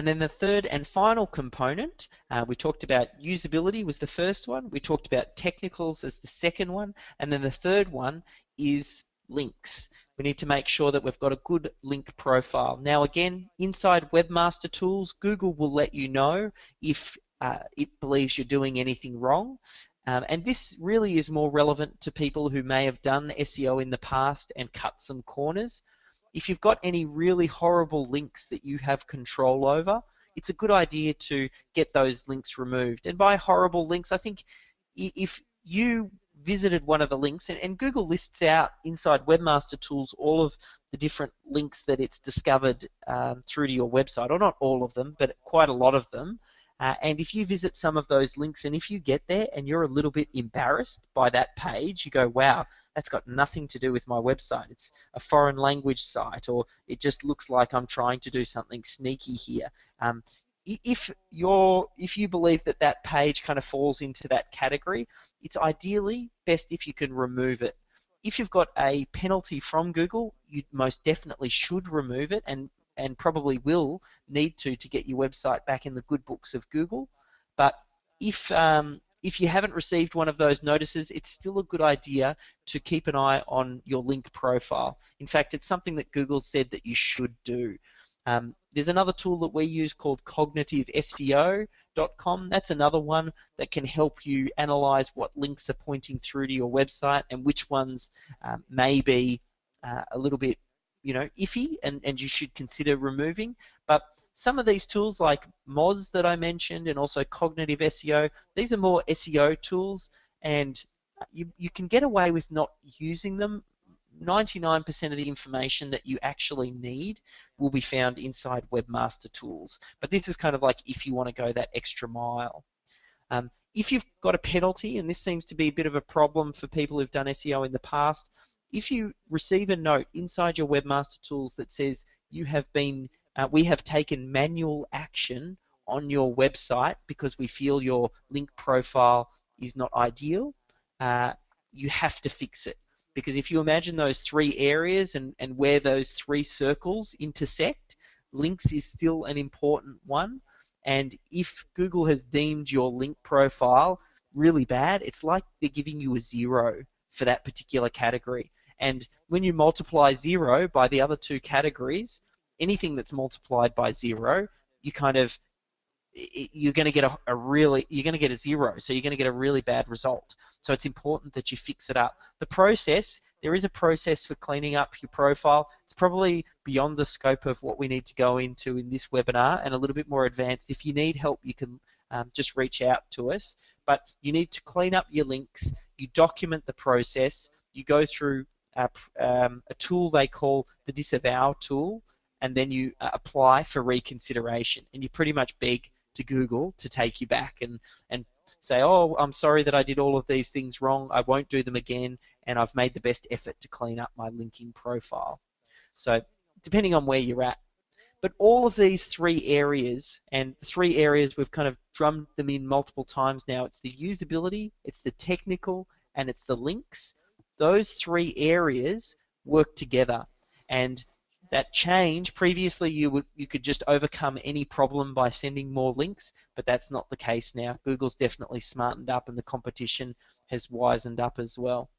And then the third and final component, we talked about usability was the first one, we talked about technicals as the second one, and then the third one is links. We need to make sure that we've got a good link profile. Now again, inside Webmaster Tools, Google will let you know if it believes you're doing anything wrong. And this really is more relevant to people who may have done SEO in the past and cut some corners. If you've got any really horrible links that you have control over, it's a good idea to get those links removed. And by horrible links, I think if you visited one of the links, and Google lists out inside Webmaster Tools all of the different links that it's discovered through to your website, or not all of them, but quite a lot of them. And if you visit some of those links, and if you get there and you're a little bit embarrassed by that page, you go, wow, that's got nothing to do with my website. It's a foreign language site, or it just looks like I'm trying to do something sneaky here. If you believe that that page kind of falls into that category, it's ideally best if you can remove it. If you've got a penalty from Google, you most definitely should remove it, and probably will need to get your website back in the good books of Google. But if you haven't received one of those notices, it's still a good idea to keep an eye on your link profile. In fact, it's something that Google said that you should do. There's another tool that we use called CognitiveSEO.com. That's another one that can help you analyze what links are pointing through to your website and which ones may be a little bit iffy and you should consider removing. But some of these tools like Moz that I mentioned, and also Cognitive SEO, these are more SEO tools, and you can get away with not using them. 99% of the information that you actually need will be found inside Webmaster Tools. But this is kind of like if you want to go that extra mile. If you've got a penalty, and this seems to be a bit of a problem for people who've done SEO in the past, if you receive a note inside your Webmaster Tools that says we have taken manual action on your website because we feel your link profile is not ideal, you have to fix it. Because if you imagine those three areas and where those three circles intersect, links is still an important one. And if Google has deemed your link profile really bad, it's like they're giving you a 0 for that particular category. And when you multiply 0 by the other two categories, anything that's multiplied by 0, you're going to get a 0, so you're going to get a really bad result. So it's important that you fix it up. There is a process for cleaning up your profile. It's probably beyond the scope of what we need to go into in this webinar, and a little bit more advanced. If you need help, you can just reach out to us. But you need to clean up your links. You document the process. You go through a tool they call the disavow tool, and then you apply for reconsideration, and you pretty much beg to Google to take you back and say, oh, I'm sorry that I did all of these things wrong, I won't do them again, and I've made the best effort to clean up my linking profile. So depending on where you're at. But all of these three areas, and the three areas we've kind of drummed them in multiple times now, it's the usability, it's the technical, and it's the links. Those three areas work together, and that change, previously you could just overcome any problem by sending more links, but that's not the case now. Google's definitely smartened up, and the competition has wisened up as well.